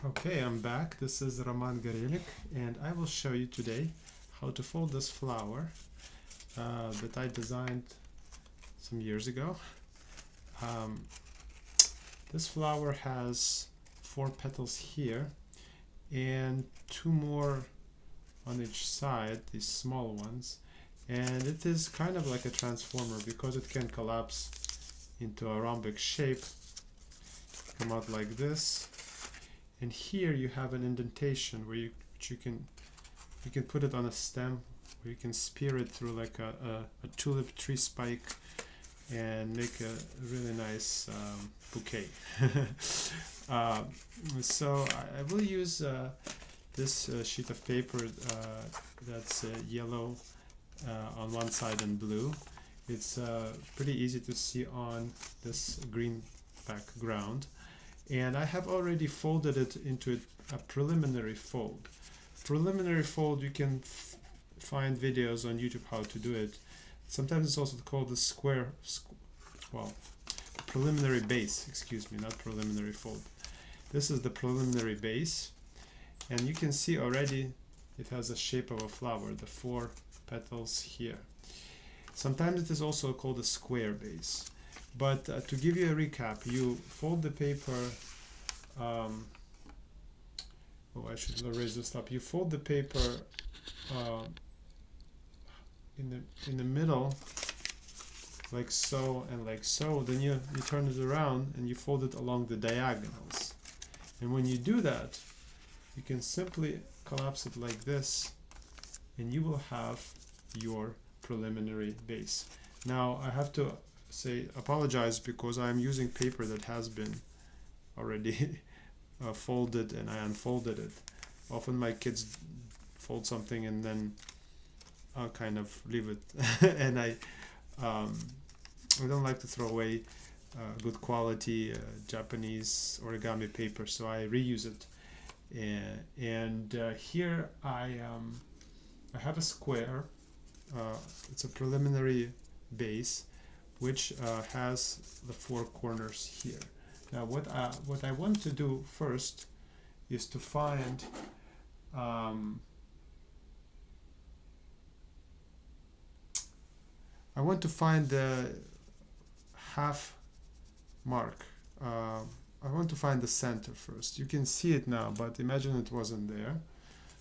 Okay, I'm back. This is Roman Garelik, and I will show you today how to fold this flower that I designed some years ago. Um, this flower has 4 petals here and 2 more on each side, these small ones, and it is kind of like a transformer because it can collapse into a rhombic shape, come out like this. And here you have an indentation where you can put it on a stem, where you can spear it through like a tulip tree spike and make a really nice bouquet. So I will use this sheet of paper that's yellow on one side and blue. It's pretty easy to see on this green background. And I have already folded it into a preliminary fold. Preliminary fold, you can find videos on YouTube how to do it. Sometimes it's also called the preliminary base, excuse me, not preliminary fold. This is the preliminary base, and you can see already it has a shape of a flower, the 4 petals here. Sometimes it is also called a square base. But to give you a recap, you fold the paper. I should raise this up. You fold the paper in the middle, like so and like so. Then you turn it around and you fold it along the diagonals. And when you do that, you can simply collapse it like this, and you will have your preliminary base. Now I have to apologize because I'm using paper that has been already folded, and I unfolded it. Often my kids fold something and then I'll kind of leave it and I don't like to throw away good quality Japanese origami paper, so I reuse it. And here I have a square. It's a preliminary base which has the 4 corners here. Now what I want to do first is to find the half mark. I want to find the center first. You can see it now, but imagine it wasn't there.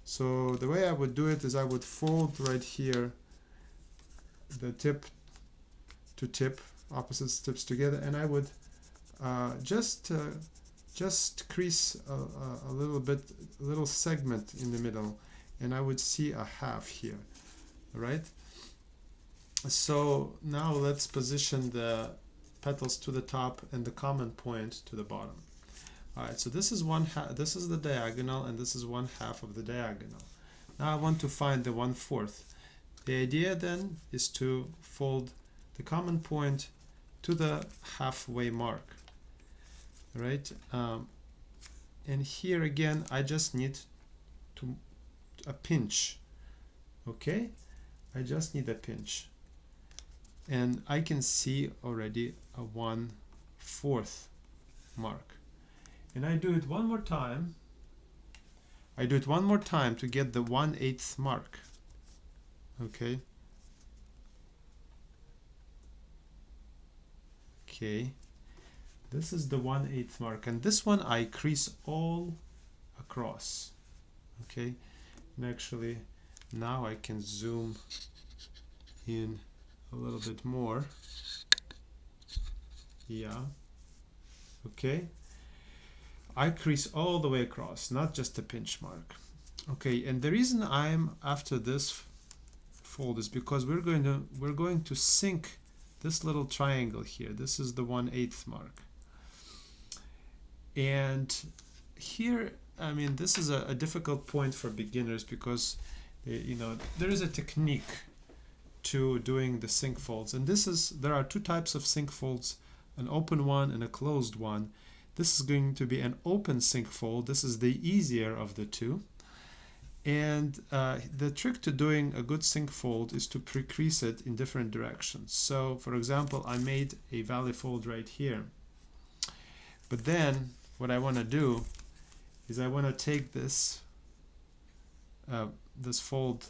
So the way I would do it is I would fold right here the tip to tip, opposite tips together, and I would just crease a little segment in the middle, and I would see a half here. All right. So now let's position the petals to the top and the common point to the bottom. All right. So this is this is the diagonal, and this is 1/2 of the diagonal. Now I want to find the 1/4. The idea then is to fold the common point to the halfway mark, right? And here again I just need a pinch. Okay, I just need a pinch, and I can see already a 1/4 mark, and I do it one more time. I do it one more time to get the 1/8 mark. Okay. Okay, this is the 1/8 mark, and this one I crease all across. Okay, and actually now I can zoom in a little bit more. Yeah. Okay, I crease all the way across, not just a pinch mark. Okay, and the reason I'm after this fold is because we're going to sink this little triangle here. This is the 1/8 mark. And here, I mean, this is a difficult point for beginners because there is a technique to doing the sink folds, and there are 2 types of sink folds, an open one and a closed one. This is going to be an open sink fold. This is the easier of the 2. And the trick to doing a good sink fold is to pre-crease it in different directions. So for example, I made a valley fold right here, but then what I want to do is I want to take this this fold,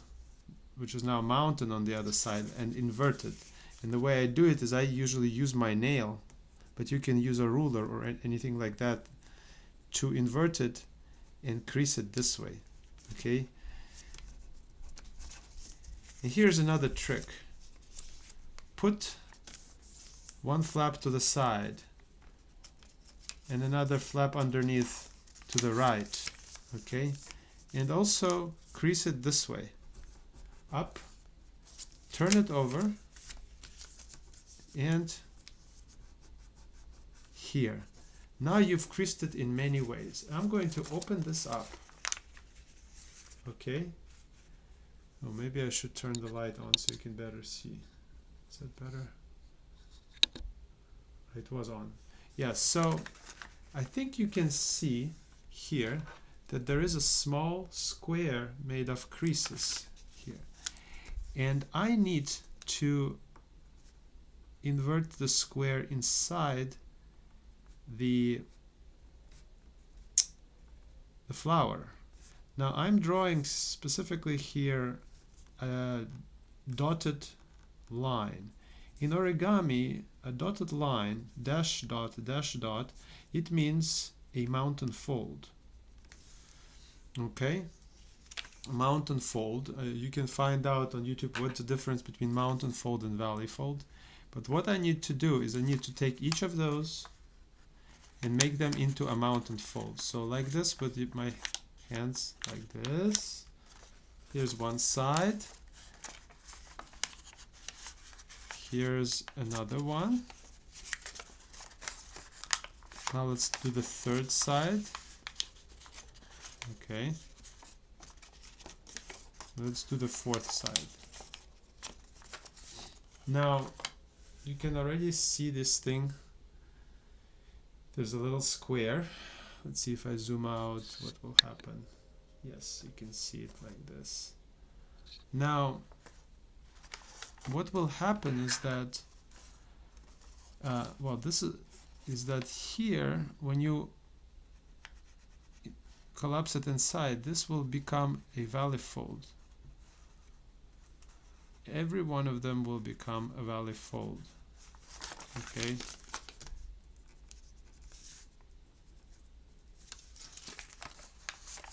which is now mounted on the other side, and invert it. And the way I do it is I usually use my nail, but you can use a ruler or anything like that to invert it and crease it this way. Okay. And here's another trick. Put one flap to the side and another flap underneath to the right. Okay. And also crease it this way. Up, turn it over, and here. Now you've creased it in many ways. I'm going to open this up. Okay. Oh, maybe I should turn the light on so you can better see. Is that better? It was on. Yeah, so I think you can see here that there is a small square made of creases here. And I need to invert the square inside the flower. Now I'm drawing specifically here a dotted line. In origami, a dotted line, dash dot, it means a mountain fold. Okay, a mountain fold. You can find out on YouTube what's the difference between mountain fold and valley fold. But what I need to do is I need to take each of those and make them into a mountain fold. So like this, with my hands like this. Here's one side. Here's another one. Now let's do the third side. Okay. Let's do the fourth side. Now you can already see this thing. There's a little square. Let's see if I zoom out what will happen. Yes, you can see it like this. Now what will happen is that well, this is that here, when you collapse it inside, this will become a valley fold. Every one of them will become a valley fold. Okay.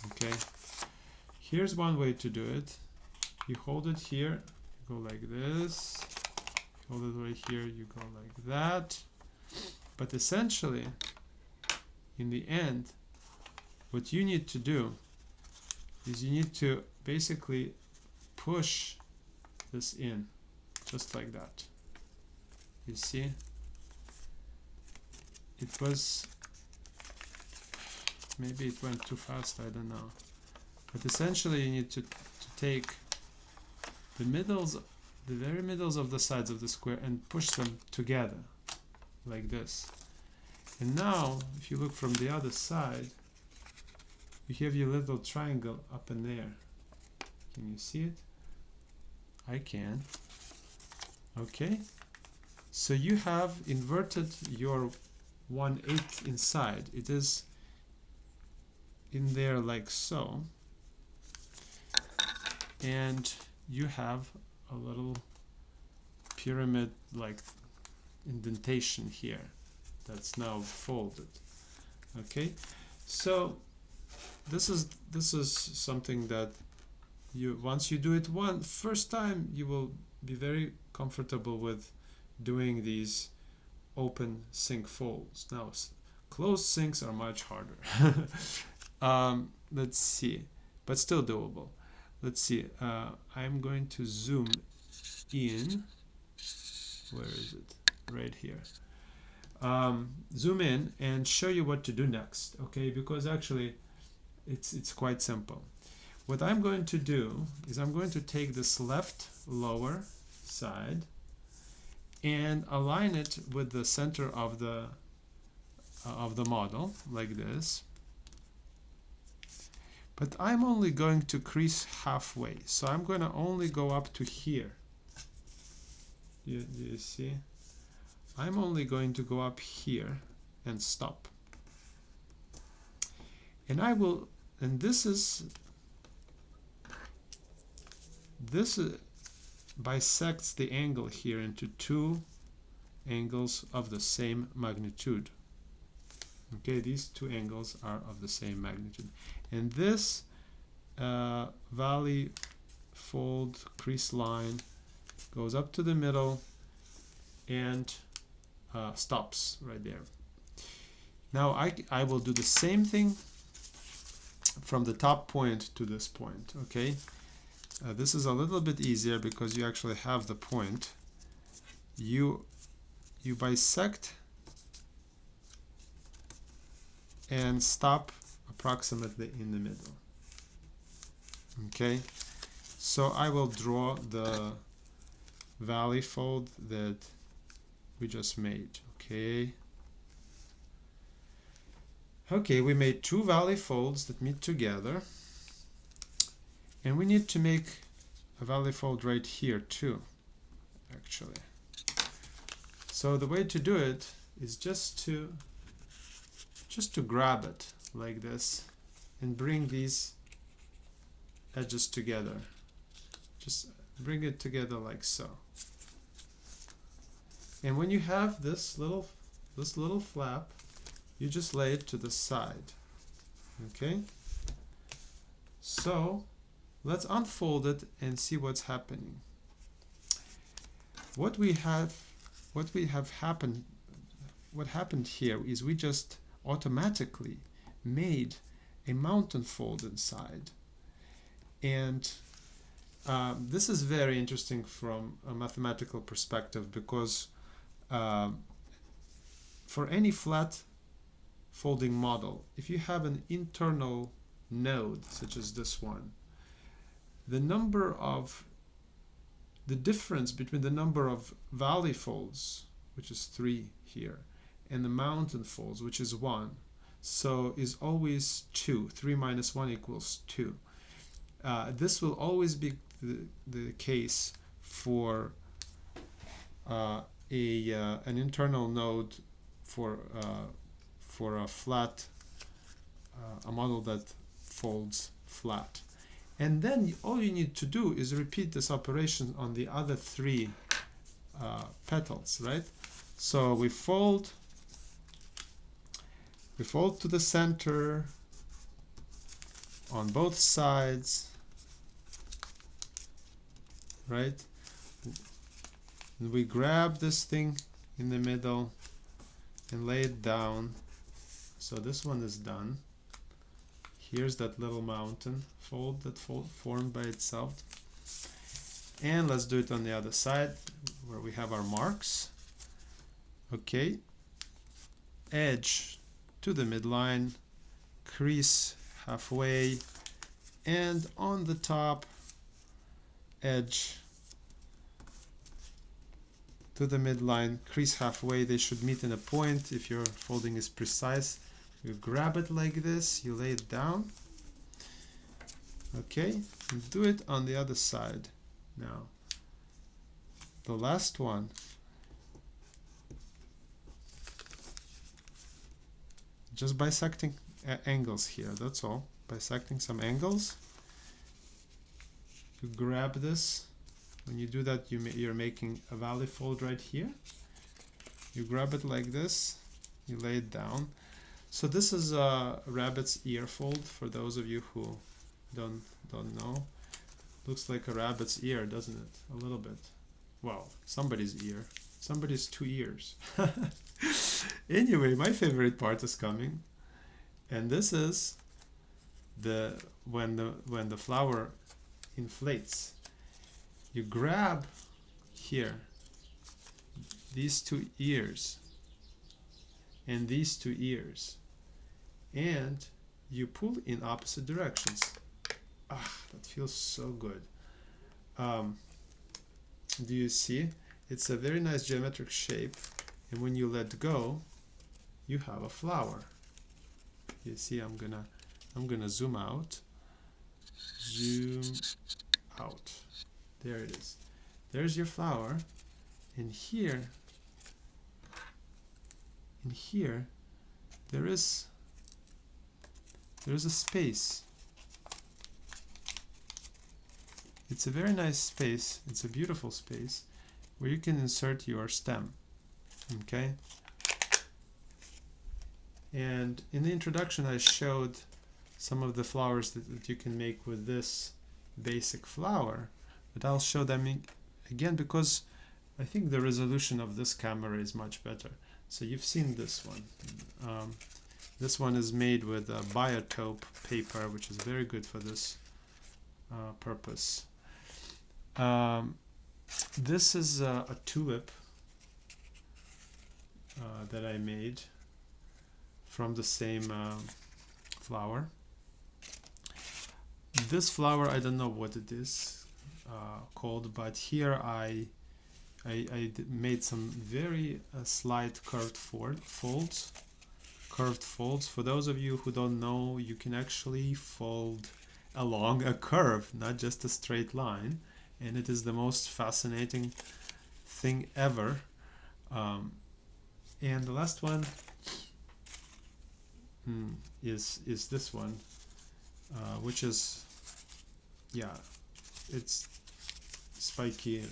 Okay. Here's one way to do it. You hold it here, you go like this. Hold it right here, you go like that. But essentially, in the end, what you need to do is you need to basically push this in, just like that. You see? It was, maybe it went too fast, I don't know. But essentially you need to take the middles, the very middles of the sides of the square and push them together, like this. And now, if you look from the other side, you have your little triangle up in there. Can you see it? I can. Okay. So you have inverted your 1/8 inside. It is in there like so. And you have a little pyramid like indentation here that's now folded. Okay, so this is something that you, once you do it first time, you will be very comfortable with doing these open sink folds. Now closed sinks are much harder. Let's see, but still doable. Let's see, I'm going to zoom in. Where is it? Right here. Zoom in and show you what to do next, okay? Because actually it's quite simple. What I'm going to do is I'm going to take this left lower side and align it with the center of the model like this. But I'm only going to crease halfway, so I'm going to only go up to here. Do you see? I'm only going to go up here and stop. And I will, and this bisects the angle here into two angles of the same magnitude. Okay, these two angles are of the same magnitude. And this valley fold crease line goes up to the middle and stops right there. Now I will do the same thing from the top point to this point. Okay, this is a little bit easier because you actually have the point. You bisect and stop approximately in the middle. Okay, so I will draw the valley fold that we just made. Okay, we made two valley folds that meet together, and we need to make a valley fold right here too, actually. So the way to do it is just to grab it like this and bring these edges together. Just bring it together like so. And when you have this little flap, you just lay it to the side. Okay? So let's unfold it and see what's happening. What happened here is we just automatically made a mountain fold inside. And this is very interesting from a mathematical perspective, because for any flat folding model, if you have an internal node such as this one, the difference between the number of valley folds, which is 3 here, and the mountain folds, which is 1, so is always 2. 3 minus 1 equals 2. This will always be the case for an internal node for a flat, a model that folds flat. And then all you need to do is repeat this operation on the other 3 petals, right? So we fold to the center on both sides, right? And we grab this thing in the middle and lay it down. So this one is done. Here's that little mountain fold that formed by itself. And let's do it on the other side where we have our marks. Okay, edge to the midline, crease halfway, and on the top, edge to the midline, crease halfway. They should meet in a point if your folding is precise. You grab it like this, you lay it down. Okay, and do it on the other side. Now, the last one. Just bisecting angles here, that's all. Bisecting some angles. You grab this. When you do that, you're making a valley fold right here. You grab it like this, you lay it down. So this is a rabbit's ear fold, for those of you who don't know. Looks like a rabbit's ear, doesn't it? A little bit. Well, somebody's ear. Somebody's 2 ears. Anyway, my favorite part is coming. And this is when the flower inflates. You grab here these 2 ears and these 2 ears, and you pull in opposite directions. Ah, that feels so good. Do you see? It's a very nice geometric shape, and when you let go, you have a flower. You see, I'm gonna zoom out. Zoom out. There it is. There's your flower, and here there is there's a space. It's a very nice space. It's a beautiful space where you can insert your stem. Okay. And in the introduction, I showed some of the flowers that you can make with this basic flower, but I'll show them again because I think the resolution of this camera is much better. So you've seen this one. This one is made with a biotope paper, which is very good for this purpose. This is a tulip that I made from the same flower. This flower, I don't know what it is called, but here I made some very slight curved folds. For those of you who don't know, you can actually fold along a curve, not just a straight line, and it is the most fascinating thing ever. And the last one is this one, which is, yeah, it's spiky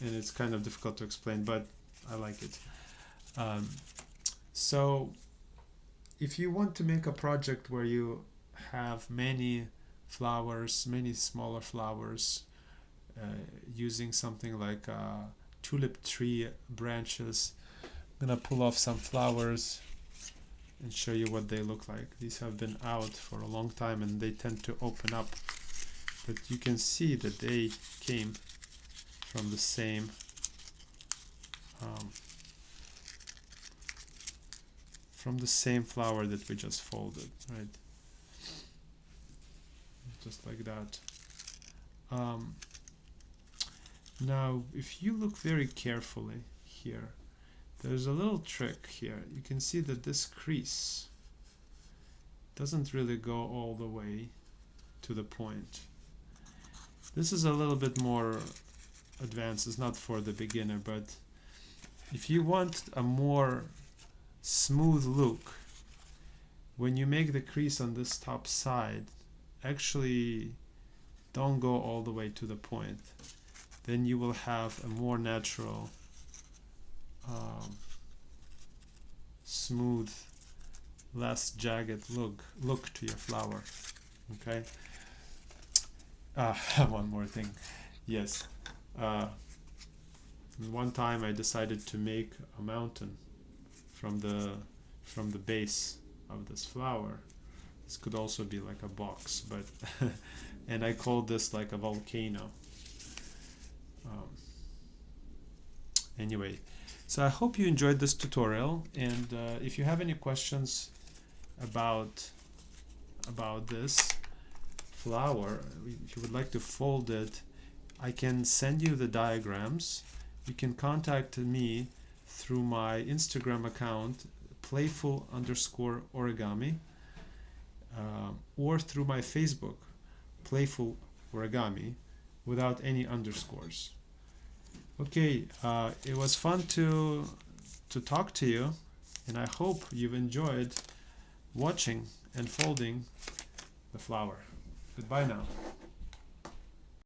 and it's kind of difficult to explain, but I like it. So if you want to make a project where you have many flowers, many smaller flowers, using something like tulip tree branches, I'm gonna pull off some flowers and show you what they look like. These have been out for a long time and they tend to open up, but you can see that they came from the same flower that we just folded, right? Just like that. Now, if you look very carefully here, there's a little trick here. You can see that this crease doesn't really go all the way to the point. This is a little bit more advanced. It's not for the beginner, but if you want a more smooth look, when you make the crease on this top side, actually don't go all the way to the point. Then you will have a more natural, smooth, less jagged look to your flower. Okay. One more thing. Yes. One time I decided to make a mountain from the base of this flower. This could also be like a box, but and I called this like a volcano. Anyway, so I hope you enjoyed this tutorial, and if you have any questions about this flower, if you would like to fold it, I can send you the diagrams. You can contact me through my Instagram account, playful_origami, or through my Facebook, Playful Origami, without any underscores. Okay, it was fun to talk to you, and I hope you've enjoyed watching and folding the flower. Goodbye now.